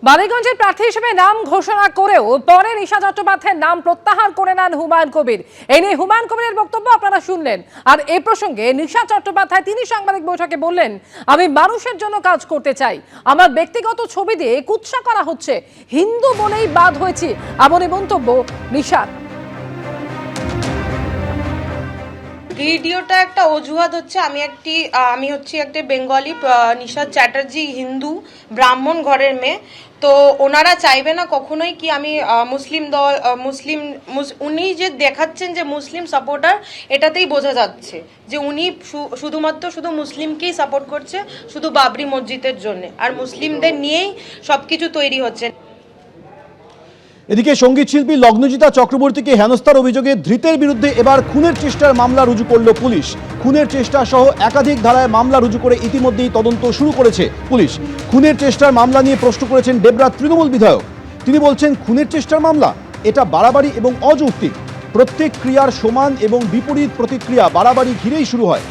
বালিগঞ্জের প্রার্থী হিসেবে নাম ঘোষণা করেও পরে নিশা চট্টোপাধ্যায়ের নাম প্রত্যাহার করে নেন হুমায়ুন কবির। এই নিয়ে হুমায়ুন কবিরের বক্তব্য আপনারা শুনলেন। আর এ প্রসঙ্গে নিশা চট্টোপাধ্যায় তিনি সাংবাদিক বৈঠকে বললেন, আমি মানুষের জন্য কাজ করতে চাই, আমার ব্যক্তিগত ছবি দিয়ে কুৎসা করা হচ্ছে, হিন্দু বলেই বাদ হয়েছি, এমনই মন্তব্য নিশার। ভিডিওটা একটা অজুহাত হচ্ছে। আমি হচ্ছি একটা বেঙ্গলি, নিশা চ্যাটার্জি হিন্দু ব্রাহ্মণ ঘরের মেয়ে। তো ওনারা চাইবে না কখনোই কি আমি মুসলিম দল উনি যে দেখাচ্ছেন যে মুসলিম সাপোর্টার, এটাতেই বোঝা যাচ্ছে যে উনি শুধু মুসলিমকেই সাপোর্ট করছে, শুধু বাবরি মসজিদের জন্য, আর মুসলিমদের নিয়েই সবকিছু তৈরি হচ্ছে। এদিকে সঙ্গীত শিল্পী লগ্নজিতা চক্রবর্তীকে হেনস্থার অভিযোগে ধৃতের বিরুদ্ধে এবার খুনের চেষ্টার মামলা রুজু করল পুলিশ। খুনের চেষ্টা সহ একাধিক ধারায় মামলা রুজু করে ইতিমধ্যেই তদন্ত শুরু করেছে পুলিশ। খুনের চেষ্টার মামলা নিয়ে প্রশ্ন করেছেন ডেবরার তৃণমূল বিধায়ক। তিনি বলছেন, খুনের চেষ্টার মামলা এটা বাড়াবাড়ি এবং অযৌক্তিক। প্রত্যেক ক্রিয়ার সমান এবং বিপরীত প্রতিক্রিয়া বাড়াবাড়ি ঘিরেই শুরু হয়।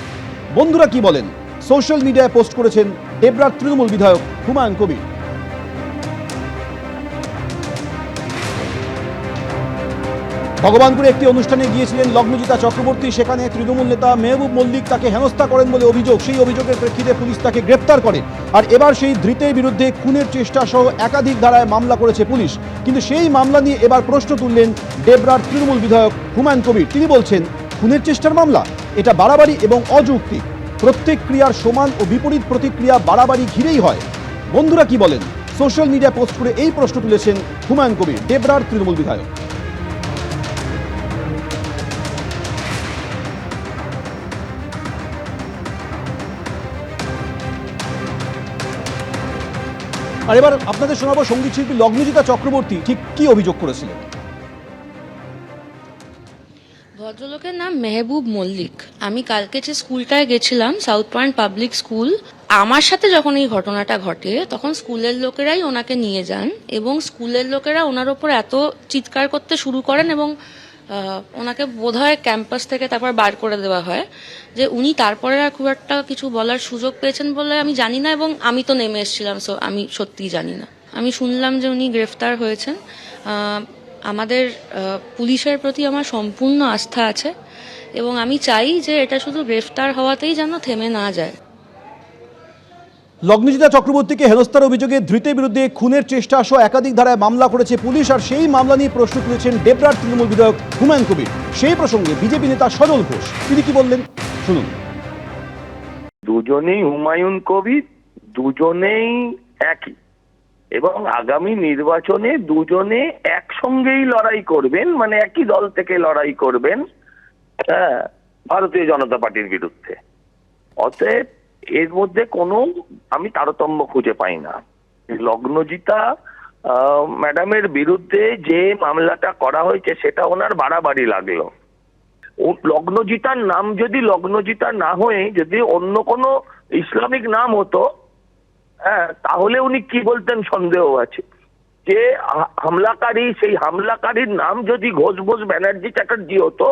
বন্ধুরা কি বলেন, সোশ্যাল মিডিয়ায় পোস্ট করেছেন ডেবরার তৃণমূল বিধায়ক হুমায়ুন কবির। ভগবানপুরে একটি অনুষ্ঠানে গিয়েছিলেন লগ্নজিতা চক্রবর্তী। সেখানে তৃণমূল নেতা মেহবুব মল্লিক তাকে হেনস্থা করেন বলে অভিযোগ। সেই অভিযোগের প্রেক্ষিতে পুলিশ তাকে গ্রেপ্তার করে। আর এবার সেই ধৃতের বিরুদ্ধে খুনের চেষ্টা সহ একাধিক ধারায় মামলা করেছে পুলিশ। কিন্তু সেই মামলা নিয়ে এবার প্রশ্ন তুললেন ডেবরার তৃণমূল বিধায়ক হুমায়ুন কবির। তিনি বলছেন, খুনের চেষ্টার মামলা এটা বাড়াবাড়ি এবং অযৌক্তিক। প্রত্যেক ক্রিয়ার সমান ও বিপরীত প্রতিক্রিয়া বাড়াবাড়ি ঘিরেই হয়। বন্ধুরা কি বলেন, সোশ্যাল মিডিয়া পোস্ট করে এই প্রশ্ন তুলেছেন হুমায়ুন কবির, ডেবরার তৃণমূল বিধায়ক। আর এবার আপনাদের শোনাবো সঙ্গীত শিল্পী লগ্নজিতা চক্রবর্তী ঠিক কি অভিযোগ করেছিলেন। ভদ্রলোকের নাম মেহবুব মল্লিক। আমি কালকে যে স্কুলটায় গেছিলাম, সাউথ পয়েন্ট পাবলিক স্কুল, আমার সাথে যখন এই ঘটনাটা ঘটে তখন স্কুলের লোকেরাই ওনাকে নিয়ে যান এবং স্কুলের লোকেরা ওনার ওপর এত চিৎকার করতে শুরু করেন এবং ওনাকে বোধহয় ক্যাম্পাস থেকে তারপর বার করে দেওয়া হয়, যে উনি তারপরে আর খুব একটা কিছু বলার সুযোগ পেয়েছেন বলে আমি জানি না, এবং আমি তো নেমে এসেছিলাম, সো আমি সত্যিই জানি না। আমি শুনলাম যে উনি গ্রেফতার হয়েছেন। আমাদের পুলিশের প্রতি আমার সম্পূর্ণ আস্থা আছে এবং আমি চাই যে এটা শুধু গ্রেফতার হওয়াতেই যেন থেমে না যায়। লগ্নজিতা চক্রবর্তীকে হেনস্থার অভিযোগে ধৃতের বিরুদ্ধে খুনের চেষ্টা সহ একাধিক ধারায় মামলা করেছে পুলিশ। আর সেই মামলা নিয়ে প্রশ্ন তুলেছেন ডেবরার তৃণমূল বিধায়ক হুমায়ুন কবির। সেই প্রসঙ্গে বিজেপি নেতা সজল ঘোষ তিনি কি বললেন শুনুন। দুজনেই হুমায়ুন কবির, দুজনেই একই, এবং আগামী নির্বাচনে দুজনে একসঙ্গেই লড়াই করবেন, মানে একই দল থেকে লড়াই করবেন ভারতীয় জনতা পার্টির বিরুদ্ধে। অতএব এর মধ্যে কোনো আমি তারতম্য খুঁজে পাই না। লগ্নজিতা ম্যাডামের বিরুদ্ধে যে মামলাটা করা হয়েছে সেটা ওনার বাড়াবাড়ি লাগলো। লগ্নজিতার নাম যদি লগ্নজিতা না হয়ে যদি অন্য কোনো ইসলামিক নাম হতো, তাহলে উনি কি বলতেন সন্দেহ আছে। যে হামলাকারী, সেই হামলাকারীর নাম যদি ঘোষ ব্যানার্জি চ্যাটার্জি হতো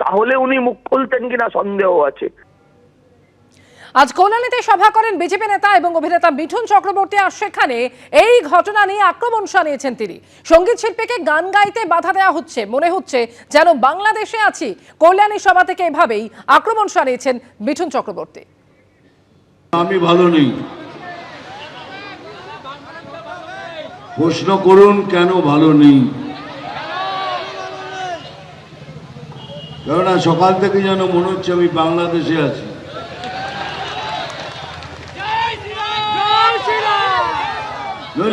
তাহলে উনি মুখ খুলতেন কিনা সন্দেহ আছে। আজ কল্যাণীতে সভা করেন বিজেপি নেতা এবং অভিনেতা মিঠুন চক্রবর্তী। আর সেখানে এই ঘটনা নিয়ে আক্রমণ শানিয়েছেন তিনি। সঙ্গীত শিল্পীকে গান গাইতে বাধা দেওয়া হচ্ছে, মনে হচ্ছে যেন বাংলাদেশে আছি। কল্যাণী সভা থেকে এভাবেই আক্রমণ শানিয়েছেন মিঠুন চক্রবর্তী। আমি ভালো নেই, প্রশ্ন করুন কেন ভালো নেই। কেননা সকাল থেকে যেন মনে হচ্ছে আমি বাংলাদেশে আছি।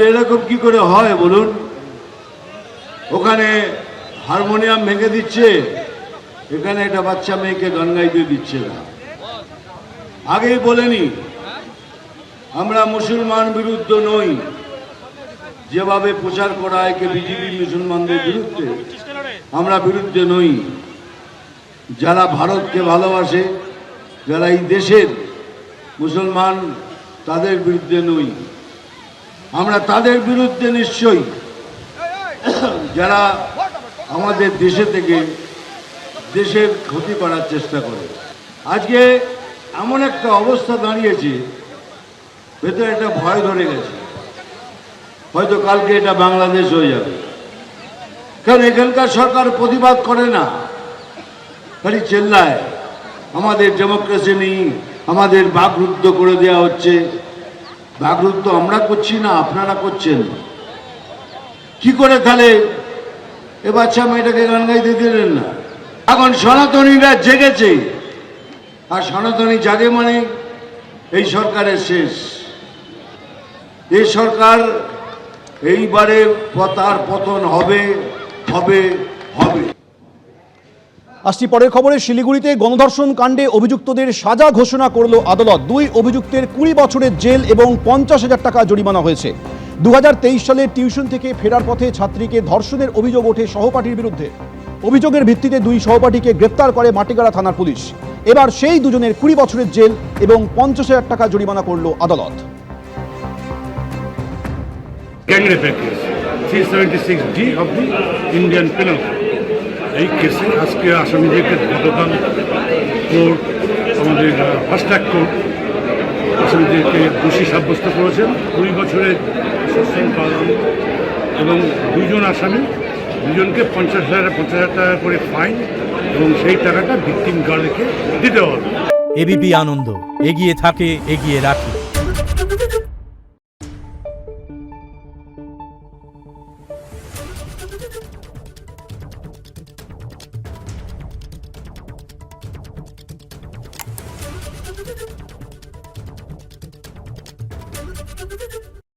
এরকম কি করে হয় বলুন? ওখানে হারমোনিয়াম ভেঙে দিচ্ছে, এখানে একটা বাচ্চা মেয়েকে গান গাইতে দিচ্ছে না। আগেই বলেনি আমরা মুসলমান বিরুদ্ধ নই, যেভাবে প্রচার করা হয় যে বিজেপি মুসলমানদের বিরুদ্ধে, আমরা বিরুদ্ধে নই। যারা ভারতকে ভালোবাসে, যারা এই দেশের মুসলমান, তাদের বিরুদ্ধে নই আমরা, তাদের বিরুদ্ধে নিশ্চয়ই যারা আমাদের দেশে থেকে দেশের ক্ষতি করার চেষ্টা করে। আজকে এমন একটা অবস্থা দাঁড়িয়েছে, ভেতরে একটা ভয় ধরে গেছে। হয়তো কালকে এটা বাংলাদেশ হয়ে যাবে। কারণ এখানকার সরকার প্রতিবাদ করে না, খালি চেল্লায় আমাদের ডেমোক্রেসি নেই, আমাদের বাকরুদ্ধ করে দেওয়া হচ্ছে। বাকরুদ্ধ আমরা করছি না, আপনারা করছেন। কি করে তাহলে এ বাচ্চা মেয়েটাকে গান গাইতে দিলেন না? এখন সনাতনীরা জেগেছে, আর সনাতনী জাগে মানে এই সরকারের শেষ। এই সরকার এইবারে তার পতন হবে হবে হবে। আসছি পরের খবরে। শিলিগুড়িতে গণধর্ষণ কাণ্ডে অভিযুক্তদের সাজা ঘোষণা করল আদালত। 2 অভিযুক্তের 20 বছরের জেল এবং 50,000 টাকা জরিমানা হয়েছে। 2023 সালে টিউশন থেকে ফেরার পথে ছাত্রীকে ধর্ষণের অভিযোগ ওঠে সহপাঠীর বিরুদ্ধে। অভিযোগের ভিত্তিতে 2 সহপাঠীকে গ্রেপ্তার করে মাটিগাড়া থানার পুলিশ। এবার সেই দুজনের 20 বছরের জেল এবং 50,000 টাকা জরিমানা করল আদালত। Gang rape case 376D of the Indian Penal Code। এই কেসে আজকে আসামিদেরকে গতকাল কোর্ট, আমাদের ফার্স্ট ট্র্যাক কোর্ট আসামিদেরকে দোষী সাব্যস্ত করেছেন। 20 বছরের সশ্রম কারাদণ্ড এবং 2 জন আসামি, 2জনকে 50,000 টাকা করে ফাইন এবং সেই টাকাটা ভিকটিম গার্ডকে দিতে হবে। এবিপি আনন্দ, এগিয়ে থাকে, এগিয়ে রাখে।